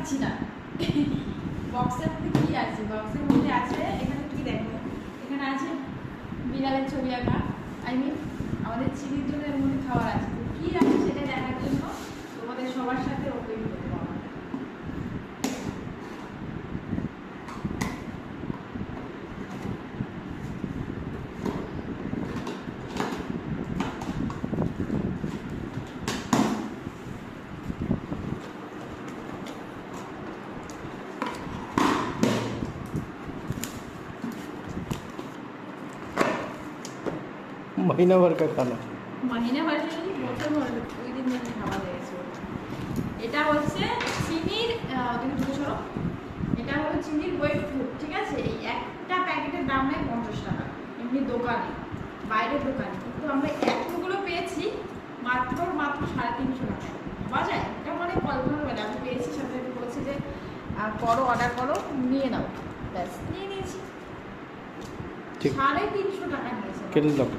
পাচ্ছি না। বক্সের মধ্যে কি আছে? বক্সের মধ্যে আছে, এখানে কি দেখো, এখানে আছে বিড়ালের ছবি আঁকা। আই মিন আমাদের চিনির জন্য এর মধ্যে খাবার আছে। তো কি আছে সেটা দেখার জন্য তোমাদের সবার সাথে ওপেন করবো আমরা। महीना भर का खाना মহিনা ভাষা বছর ভর 2 দিন ধরে খাওয়া হয়েছে। এটা হচ্ছে চিনির তুমি দুটো সরো, এটা হলো চিনির ওয়েট ফুড, ঠিক আছে? এই একটা প্যাকেটের দাম নেয় 50 টাকা এমনি দোকানে, বাইরের দোকানে, কিন্তু আমরা এতগুলো পেয়েছি মাত্র 350 টাকা। বাজায় এটা মানে কল্পনার বাইরে। আমি পেয়েছি, সাথে বলছি যে করো, অর্ডার করো, নিয়ে নাও, ব্যাস নিয়ে নিয়েছি। 350 টাকা নিয়েছে। কেটে দাও।